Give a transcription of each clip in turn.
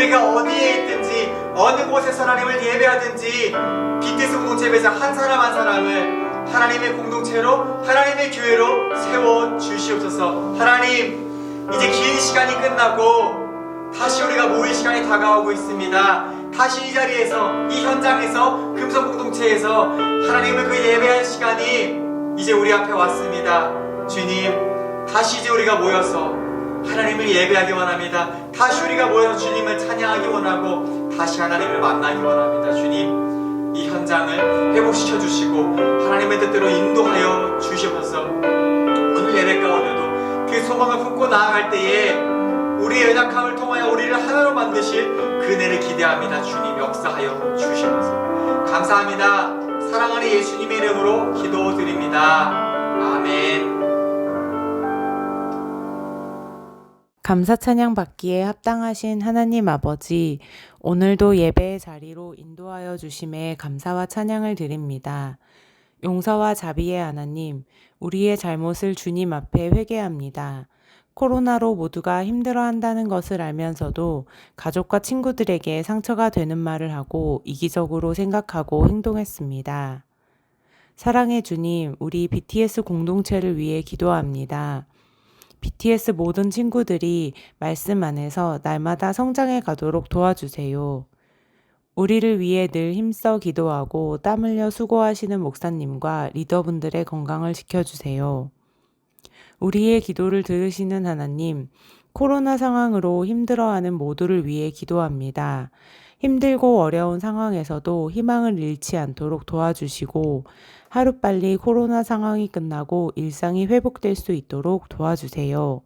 우리가 어디에 있든지 어느 곳에서 하나님을 예배하든지 BTS 공동체 예배자 한 사람 한 사람을 하나님의 공동체로 하나님의 교회로 세워주시옵소서. 하나님, 이제 긴 시간이 끝나고 다시 우리가 모일 시간이 다가오고 있습니다. 다시 이 자리에서, 이 현장에서, 금성 공동체에서 하나님을 그 예배할 시간이 이제 우리 앞에 왔습니다. 주님, 다시 이제 우리가 모여서 하나님을 예배하기 원합니다. 다시 우리가 모여서 주님을 찬양하기 원하고 다시 하나님을 만나기 원합니다. 주님, 이 현장을 회복시켜 주시고 하나님의 뜻대로 인도하여 주시옵소서. 오늘 예배 가운데도 그 소망을 품고 나아갈 때에 우리의 연약함을 통하여 우리를 하나로 만드실 그 은혜를 기대합니다. 주님, 역사하여 주시옵소서. 감사합니다. 사랑하는 예수님의 이름으로 기도드립니다. 아멘. 감사 찬양 받기에 합당하신 하나님 아버지, 오늘도 예배의 자리로 인도하여 주심에 감사와 찬양을 드립니다. 용서와 자비의 하나님, 우리의 잘못을 주님 앞에 회개합니다. 코로나로 모두가 힘들어한다는 것을 알면서도 가족과 친구들에게 상처가 되는 말을 하고 이기적으로 생각하고 행동했습니다. 사랑의 주님, 우리 BTS 공동체를 위해 기도합니다. BTS 모든 친구들이 말씀 안에서 날마다 성장해 가도록 도와주세요. 우리를 위해 늘 힘써 기도하고 땀 흘려 수고하시는 목사님과 리더분들의 건강을 지켜주세요. 우리의 기도를 들으시는 하나님, 코로나 상황으로 힘들어하는 모두를 위해 기도합니다. 힘들고 어려운 상황에서도 희망을 잃지 않도록 도와주시고 하루빨리 코로나 상황이 끝나고 일상이 회복될 수 있도록 도와주세요.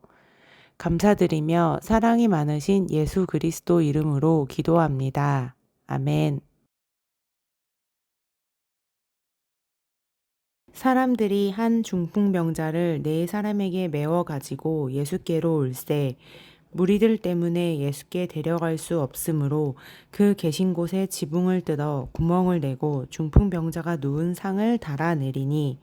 감사드리며 사랑이 많으신 예수 그리스도 이름으로 기도합니다. 아멘. 사람들이 한 중풍병자를 네 사람에게 메워 가지고 예수께로 올세 무리들 때문에 예수께 데려갈 수 없으므로 그 계신 곳에 지붕을 뜯어 구멍을 내고 중풍병자가 누운 상을 달아내리니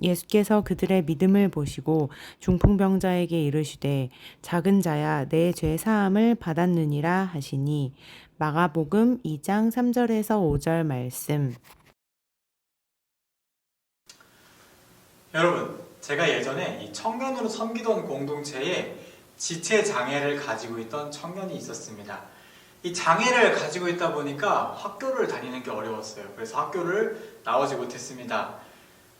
예수께서 그들의 믿음을 보시고 중풍병자에게 이르시되 작은 자야 내 죄 사함을 받았느니라 하시니 마가복음 2장 3절에서 5절 말씀. 여러분, 제가 예전에 이 청년으로 섬기던 공동체에 지체 장애를 가지고 있던 청년이 있었습니다. 이 장애를 가지고 있다 보니까 학교를 다니는 게 어려웠어요. 그래서 학교를 나오지 못했습니다.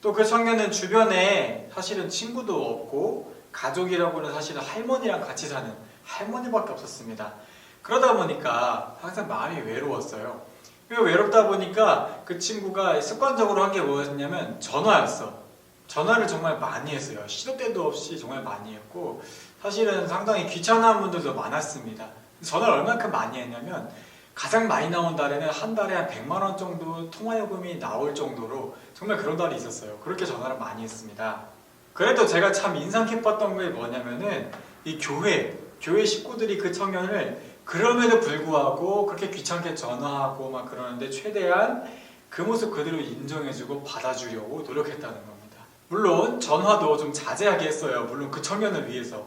또 그 청년은 주변에 사실은 친구도 없고 가족이라고는 사실은 할머니랑 같이 사는 할머니밖에 없었습니다. 그러다 보니까 항상 마음이 외로웠어요. 외롭다 보니까 그 친구가 습관적으로 한 게 뭐였냐면 전화였어. 전화를 정말 많이 했어요. 시도 때도 없이 정말 많이 했고 사실은 상당히 귀찮은 분들도 많았습니다. 전화를 얼마큼 많이 했냐면 가장 많이 나온 달에는 한 달에 한 100만 원 정도 통화요금이 나올 정도로 정말 그런 달이 있었어요. 그렇게 전화를 많이 했습니다. 그래도 제가 참 인상 깊었던 게 뭐냐면은 이 교회 식구들이 그 청년을 그럼에도 불구하고 그렇게 귀찮게 전화하고 막 그러는데 최대한 그 모습 그대로 인정해주고 받아주려고 노력했다는 겁니다. 물론 전화도 좀 자제하게 했어요. 물론 그 청년을 위해서.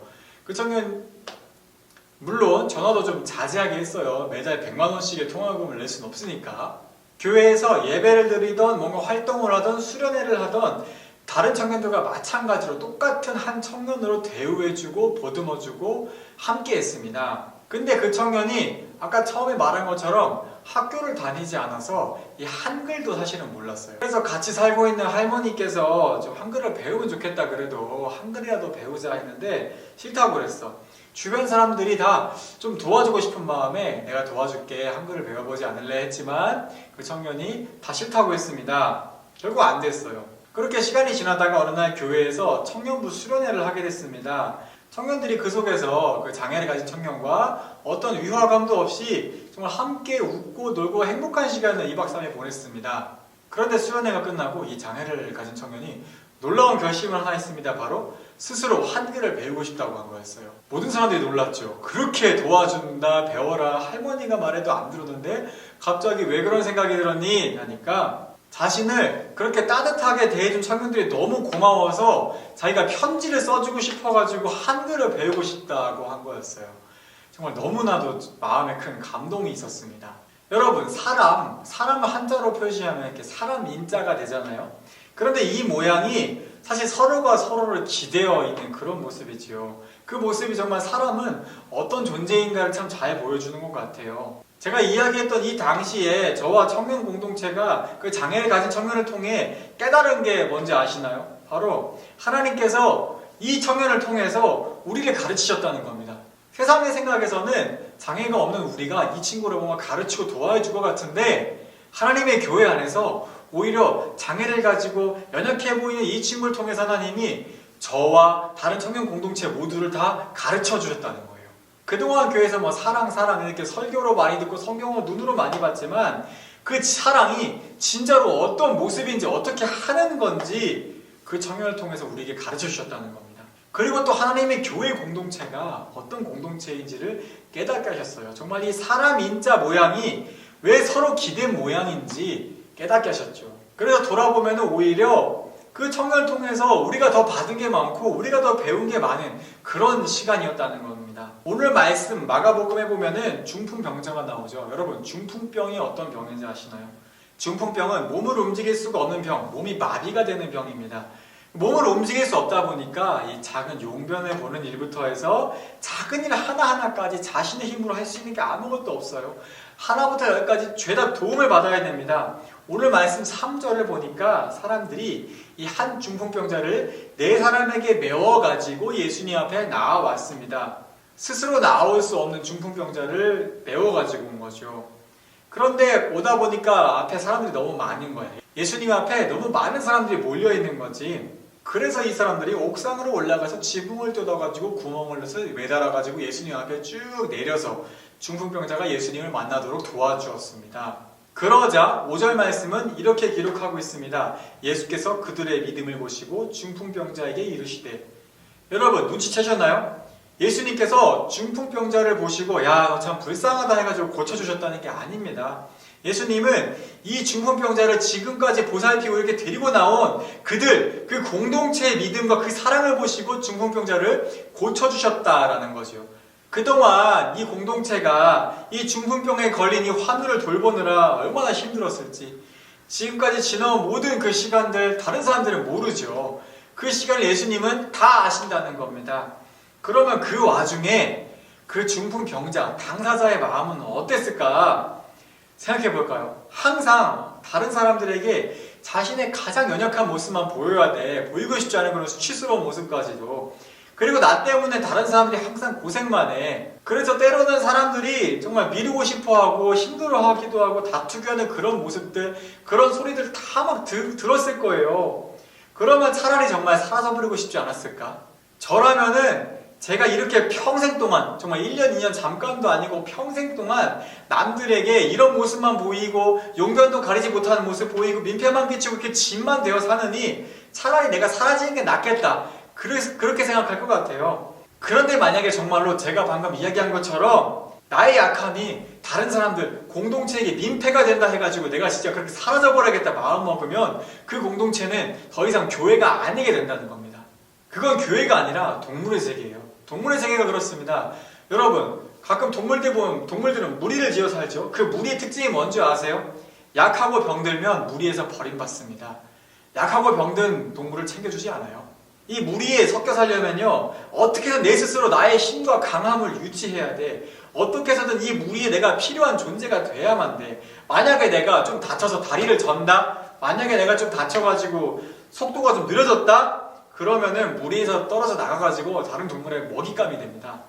물론 전화도 좀 자제하게 했어요. 매달 100만 원씩의 통화요금을 낼 수는 없으니까. 교회에서 예배를 드리던 뭔가 활동을 하던 수련회를 하던 다른 청년들과 마찬가지로 똑같은 한 청년으로 대우해주고 보듬어주고 함께 했습니다. 근데 그 청년이 아까 처음에 말한 것처럼 학교를 다니지 않아서 이 한글도 사실은 몰랐어요. 그래서 같이 살고 있는 할머니께서 좀 한글을 배우면 좋겠다 그래도 한글이라도 배우자 했는데 싫다고 그랬어. 주변 사람들이 다 좀 도와주고 싶은 마음에 내가 도와줄게 한글을 배워보지 않을래 했지만 그 청년이 다 싫다고 했습니다. 결국 안 됐어요. 그렇게 시간이 지나다가 어느 날 교회에서 청년부 수련회를 하게 됐습니다. 청년들이 그 속에서 그 장애를 가진 청년과 어떤 위화감도 없이 정말 함께 웃고 놀고 행복한 시간을 2박 3일 보냈습니다. 그런데 수련회가 끝나고 이 장애를 가진 청년이 놀라운 결심을 하나 했습니다. 바로 스스로 한글을 배우고 싶다고 한 거였어요. 모든 사람들이 놀랐죠. 그렇게 도와준다, 배워라, 할머니가 말해도 안 들었는데 갑자기 왜 그런 생각이 들었니? 하니까 자신을 그렇게 따뜻하게 대해준 청년들이 너무 고마워서 자기가 편지를 써주고 싶어가지고 한글을 배우고 싶다고 한 거였어요. 정말 너무나도 마음에 큰 감동이 있었습니다. 여러분, 사람을 한자로 표시하면 이렇게 사람 인자가 되잖아요. 그런데 이 모양이 사실 서로가 서로를 기대어 있는 그런 모습이지요. 그 모습이 정말 사람은 어떤 존재인가를 참 잘 보여주는 것 같아요. 제가 이야기했던 이 당시에 저와 청년 공동체가 그 장애를 가진 청년을 통해 깨달은 게 뭔지 아시나요? 바로 하나님께서 이 청년을 통해서 우리를 가르치셨다는 겁니다. 세상의 생각에서는 장애가 없는 우리가 이 친구를 뭔가 가르치고 도와줄 것 같은데 하나님의 교회 안에서 오히려 장애를 가지고 연약해 보이는 이 친구를 통해서 하나님이 저와 다른 청년 공동체 모두를 다 가르쳐 주셨다는 거예요. 그동안 교회에서 뭐 사랑 이렇게 설교로 많이 듣고 성경을 눈으로 많이 봤지만 그 사랑이 진짜로 어떤 모습인지 어떻게 하는 건지 그 청년을 통해서 우리에게 가르쳐 주셨다는 겁니다. 그리고 또 하나님의 교회 공동체가 어떤 공동체인지를 깨닫게 하셨어요. 정말 이 사람 인자 모양이 왜 서로 기댄 모양인지 깨닫게 하셨죠. 그래서 돌아보면 오히려 그 청년을 통해서 우리가 더 받은 게 많고 우리가 더 배운 게 많은 그런 시간이었다는 겁니다. 오늘 말씀 마가복음에 보면은 중풍병자가 나오죠. 여러분, 중풍병이 어떤 병인지 아시나요? 중풍병은 몸을 움직일 수가 없는 병, 몸이 마비가 되는 병입니다. 몸을 움직일 수 없다 보니까 이 작은 용변을 보는 일부터 해서 작은 일 하나하나까지 자신의 힘으로 할 수 있는 게 아무것도 없어요. 하나부터 열까지 죄다 도움을 받아야 됩니다. 오늘 말씀 3절을 보니까 사람들이 이 한 중풍병자를 네 사람에게 메워가지고 예수님 앞에 나와왔습니다. 스스로 나올 수 없는 중풍병자를 메워가지고 온 거죠. 그런데 오다 보니까 앞에 사람들이 너무 많은 거예요. 예수님 앞에 너무 많은 사람들이 몰려있는 거지. 그래서 이 사람들이 옥상으로 올라가서 지붕을 뜯어가지고 구멍을 넣어서 매달아가지고 예수님 앞에 쭉 내려서 중풍병자가 예수님을 만나도록 도와주었습니다. 그러자 5절 말씀은 이렇게 기록하고 있습니다. 예수께서 그들의 믿음을 보시고 중풍병자에게 이르시되, 여러분 눈치채셨나요? 예수님께서 중풍병자를 보시고 야, 너 참 불쌍하다 해가지고 고쳐주셨다는 게 아닙니다. 예수님은 이 중풍병자를 지금까지 보살피고 이렇게 데리고 나온 그들, 그 공동체의 믿음과 그 사랑을 보시고 중풍병자를 고쳐주셨다라는 거죠. 그동안 이 공동체가 이 중풍병에 걸린 이 환우를 돌보느라 얼마나 힘들었을지, 지금까지 지나온 모든 그 시간들 다른 사람들은 모르죠. 그 시간을 예수님은 다 아신다는 겁니다. 그러면 그 와중에 그 중풍병자, 당사자의 마음은 어땠을까 생각해 볼까요? 항상 다른 사람들에게 자신의 가장 연약한 모습만 보여야 돼. 보이고 싶지 않은 그런 수치스러운 모습까지도. 그리고 나 때문에 다른 사람들이 항상 고생만 해. 그래서 때로는 사람들이 정말 미루고 싶어하고 힘들어하기도 하고 다투게 하는 그런 모습들, 그런 소리들 다 막 들었을 거예요. 그러면 차라리 정말 사라져버리고 싶지 않았을까? 저라면은 제가 이렇게 평생 동안, 정말 1년, 2년 잠깐도 아니고 평생 동안 남들에게 이런 모습만 보이고 용변도 가리지 못하는 모습 보이고 민폐만 끼치고 이렇게 짐만 되어 사느니 차라리 내가 사라지는 게 낫겠다. 그렇게 생각할 것 같아요. 그런데 만약에 정말로 제가 방금 이야기한 것처럼 나의 약함이 다른 사람들, 공동체에게 민폐가 된다 해가지고 내가 진짜 그렇게 사라져버려야겠다 마음 먹으면 그 공동체는 더 이상 교회가 아니게 된다는 겁니다. 그건 교회가 아니라 동물의 세계예요. 동물의 세계가 그렇습니다. 여러분, 가끔 동물들은 무리를 지어 살죠. 그 무리의 특징이 뭔지 아세요? 약하고 병들면 무리에서 버림받습니다. 약하고 병든 동물을 챙겨주지 않아요. 이 무리에 섞여 살려면요, 어떻게 해서 내 스스로 나의 힘과 강함을 유지해야 돼. 어떻게 해서든 이 무리에 내가 필요한 존재가 돼야만 돼. 만약에 내가 좀 다쳐서 다리를 전다? 만약에 내가 좀 다쳐가지고 속도가 좀 느려졌다? 그러면은 무리에서 떨어져 나가가지고 다른 동물의 먹잇감이 됩니다.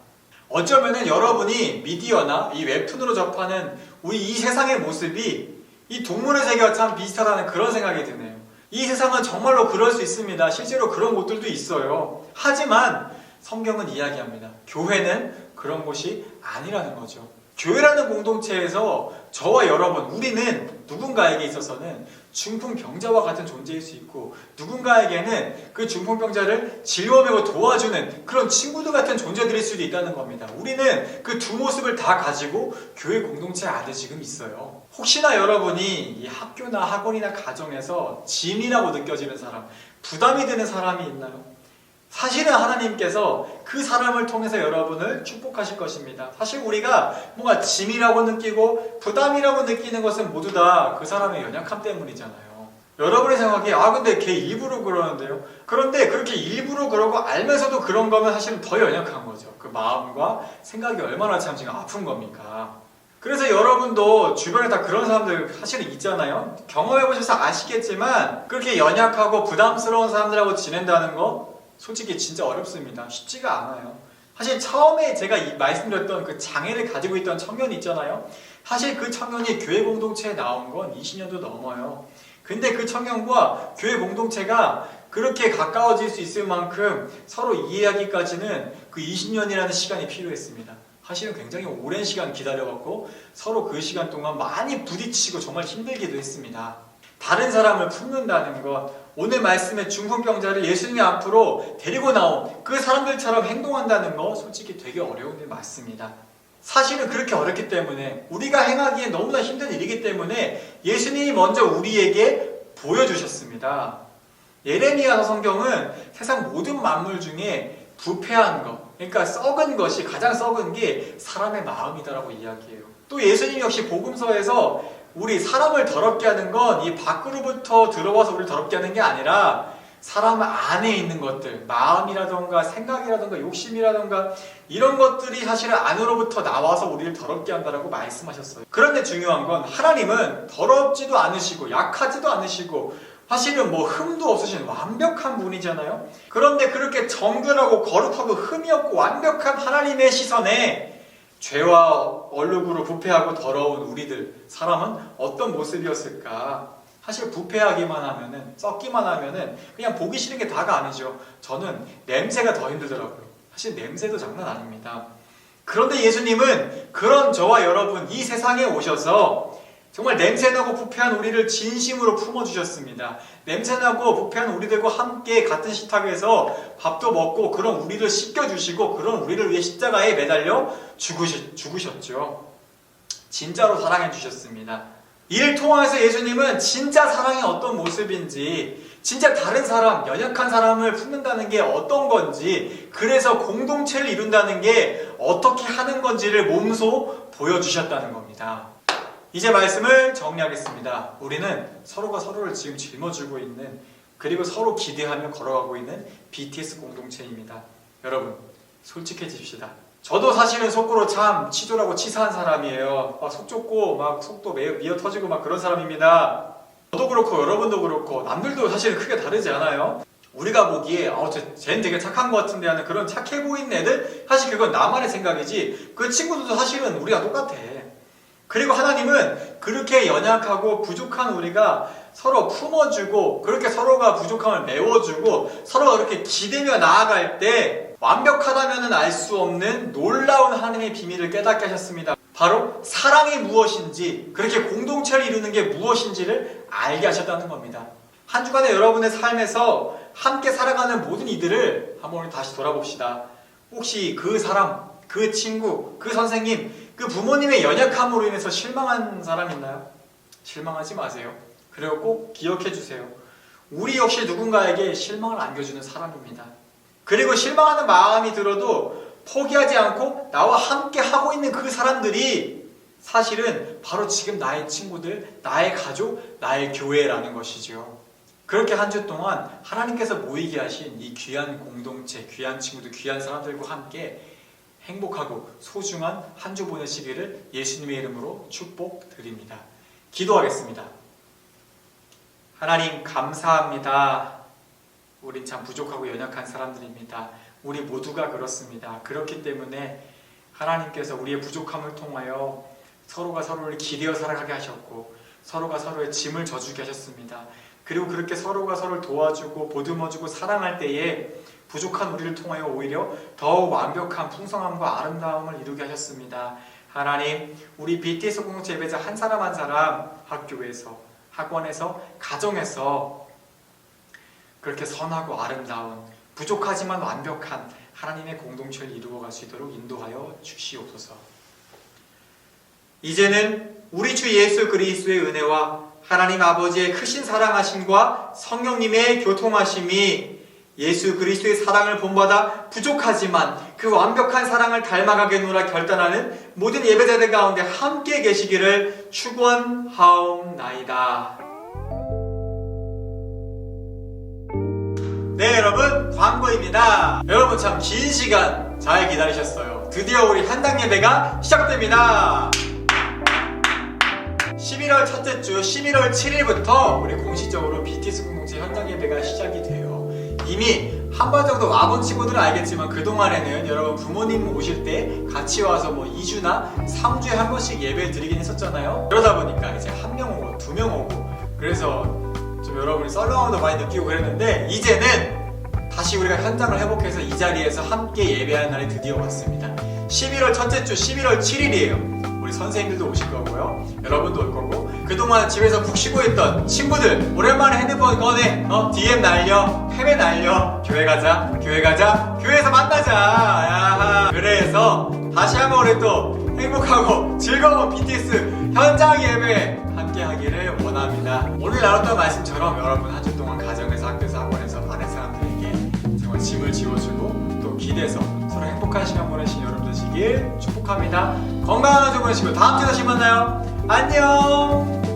어쩌면은 여러분이 미디어나 이 웹툰으로 접하는 우리 이 세상의 모습이 이 동물의 세계와 참 비슷하다는 그런 생각이 드네요. 이 세상은 정말로 그럴 수 있습니다. 실제로 그런 곳들도 있어요. 하지만 성경은 이야기합니다. 교회는 그런 곳이 아니라는 거죠. 교회라는 공동체에서 저와 여러분, 우리는 누군가에게 있어서는 중풍병자와 같은 존재일 수 있고 누군가에게는 그 중풍병자를 진료하고 도와주는 그런 친구들 같은 존재들일 수도 있다는 겁니다. 우리는 그 두 모습을 다 가지고 교회 공동체 안에 지금 있어요. 혹시나 여러분이 이 학교나 학원이나 가정에서 짐이라고 느껴지는 사람, 부담이 되는 사람이 있나요? 사실은 하나님께서 그 사람을 통해서 여러분을 축복하실 것입니다. 사실 우리가 뭔가 짐이라고 느끼고 부담이라고 느끼는 것은 모두 다 그 사람의 연약함 때문이잖아요. 여러분이 생각하기에 근데 걔 일부러 그러는데요. 그런데 그렇게 일부러 그러고 알면서도 그런 거면 사실은 더 연약한 거죠. 그 마음과 생각이 얼마나 참 지금 아픈 겁니까? 그래서 여러분도 주변에 다 그런 사람들 사실은 있잖아요. 경험해보셔서 아시겠지만 그렇게 연약하고 부담스러운 사람들하고 지낸다는 거 솔직히 진짜 어렵습니다. 쉽지가 않아요. 사실 처음에 제가 말씀드렸던 그 장애를 가지고 있던 청년이 있잖아요. 사실 그 청년이 교회 공동체에 나온 건 20년도 넘어요. 근데 그 청년과 교회 공동체가 그렇게 가까워질 수 있을 만큼 서로 이해하기까지는 그 20년이라는 시간이 필요했습니다. 사실은 굉장히 오랜 시간 기다려왔고 서로 그 시간 동안 많이 부딪히고 정말 힘들기도 했습니다. 다른 사람을 품는다는 것, 오늘 말씀의 중풍병자를 예수님 앞으로 데리고 나온 그 사람들처럼 행동한다는 거 솔직히 되게 어려운 일 맞습니다. 사실은 그렇게 어렵기 때문에 우리가 행하기에 너무나 힘든 일이기 때문에 예수님이 먼저 우리에게 보여주셨습니다. 예레미야 성경은 세상 모든 만물 중에 부패한 것, 그러니까 썩은 것이 가장 썩은 게 사람의 마음이다라고 이야기해요. 또 예수님 역시 복음서에서 우리 사람을 더럽게 하는 건 이 밖으로부터 들어와서 우리를 더럽게 하는 게 아니라 사람 안에 있는 것들, 마음이라던가 생각이라던가 욕심이라던가 이런 것들이 사실은 안으로부터 나와서 우리를 더럽게 한다라고 말씀하셨어요. 그런데 중요한 건 하나님은 더럽지도 않으시고 약하지도 않으시고 사실은 뭐 흠도 없으신 완벽한 분이잖아요. 그런데 그렇게 정결하고 거룩하고 흠이 없고 완벽한 하나님의 시선에 죄와 얼룩으로 부패하고 더러운 우리들, 사람은 어떤 모습이었을까? 사실 부패하기만 하면은, 썩기만 하면은 그냥 보기 싫은 게 다가 아니죠. 저는 냄새가 더 힘들더라고요. 사실 냄새도 장난 아닙니다. 그런데 예수님은 그런 저와 여러분 이 세상에 오셔서 정말 냄새나고 부패한 우리를 진심으로 품어주셨습니다. 냄새나고 부패한 우리들과 함께 같은 식탁에서 밥도 먹고 그런 우리를 씻겨주시고 그런 우리를 위해 십자가에 매달려 죽으셨죠. 진짜로 사랑해 주셨습니다. 이를 통해서 예수님은 진짜 사랑이 어떤 모습인지, 진짜 다른 사람, 연약한 사람을 품는다는 게 어떤 건지, 그래서 공동체를 이룬다는 게 어떻게 하는 건지를 몸소 보여주셨다는 겁니다. 이제 말씀을 정리하겠습니다. 우리는 서로가 서로를 지금 짊어지고 있는, 그리고 서로 기대하며 걸어가고 있는 BTS 공동체입니다. 여러분, 솔직해집시다. 저도 사실은 속으로 참 치졸하고 치사한 사람이에요. 막 속 좁고 막 속도 미어 터지고 막 그런 사람입니다. 저도 그렇고 여러분도 그렇고 남들도 사실은 크게 다르지 않아요. 우리가 보기에 쟤는 되게 착한 것 같은데 하는 그런 착해 보이는 애들, 사실 그건 나만의 생각이지 그 친구들도 사실은 우리가 똑같아. 그리고 하나님은 그렇게 연약하고 부족한 우리가 서로 품어주고 그렇게 서로가 부족함을 메워주고 서로가 그렇게 기대며 나아갈 때 완벽하다면 알 수 없는 놀라운 하나님의 비밀을 깨닫게 하셨습니다. 바로 사랑이 무엇인지, 그렇게 공동체를 이루는 게 무엇인지를 알게 하셨다는 겁니다. 한 주간의 여러분의 삶에서 함께 살아가는 모든 이들을 한번 다시 돌아봅시다. 혹시 그 사람, 그 친구, 그 선생님, 그 부모님의 연약함으로 인해서 실망한 사람 있나요? 실망하지 마세요. 그리고 꼭 기억해 주세요. 우리 역시 누군가에게 실망을 안겨주는 사람입니다. 그리고 실망하는 마음이 들어도 포기하지 않고 나와 함께 하고 있는 그 사람들이 사실은 바로 지금 나의 친구들, 나의 가족, 나의 교회라는 것이죠. 그렇게 한 주 동안 하나님께서 모이게 하신 이 귀한 공동체, 귀한 친구들, 귀한 사람들과 함께 행복하고 소중한 한 주 보내시기를 예수님의 이름으로 축복드립니다. 기도하겠습니다. 하나님 감사합니다. 우린 참 부족하고 연약한 사람들입니다. 우리 모두가 그렇습니다. 그렇기 때문에 하나님께서 우리의 부족함을 통하여 서로가 서로를 기대어 살아가게 하셨고 서로가 서로의 짐을 져주게 하셨습니다. 그리고 그렇게 서로가 서로를 도와주고 보듬어주고 사랑할 때에 부족한 우리를 통하여 오히려 더욱 완벽한 풍성함과 아름다움을 이루게 하셨습니다. 하나님, 우리 BTS 공동체 예배자 한 사람 한 사람 학교에서, 학원에서, 가정에서 그렇게 선하고 아름다운, 부족하지만 완벽한 하나님의 공동체를 이루어갈 수 있도록 인도하여 주시옵소서. 이제는 우리 주 예수 그리스도의 은혜와 하나님 아버지의 크신 사랑하심과 성령님의 교통하심이 예수 그리스도의 사랑을 본받아 부족하지만 그 완벽한 사랑을 닮아가겠노라 결단하는 모든 예배자들 가운데 함께 계시기를 축원하옵나이다. 네, 여러분, 광고입니다. 여러분 참 긴 시간 잘 기다리셨어요. 드디어 우리 현장 예배가 시작됩니다. 11월 첫째 주 11월 7일부터 우리 공식적으로 BTS 공동체 현장 예배가 시작이 돼요. 이미 한 번 정도 와본 친구들은 알겠지만 그동안에는 여러분 부모님 오실 때 같이 와서 뭐 2주나 3주에 한 번씩 예배 드리긴 했었잖아요. 그러다 보니까 이제 한 명 오고 2명 오고 그래서 좀 여러분이 썰렁함도 많이 느끼고 그랬는데 이제는 다시 우리가 현장을 회복해서 이 자리에서 함께 예배하는 날이 드디어 왔습니다. 11월 첫째 주 11월 7일이에요. 우리 선생님들도 오실 거고요. 여러분도 올 거고 그동안 집에서 푹 쉬고 있던 친구들 오랜만에 핸드폰 꺼내 DM 날려 패배 날려 교회 가자 교회에서 만나자 야하. 그래서 다시 한번 우리 또 행복하고 즐거운 BTS 현장 예배 함께 하기를 원합니다. 오늘 나눴던 말씀처럼 여러분 한 주 동안 가정에서 학교에서 학원에서 많은 사람들에게 정말 짐을 지워주고 또 기대서 서로 행복한 시간 보내신 여러분 되시길 축복합니다. 건강한 한 주 보내시고 다음 주에 다시 만나요. 안녕.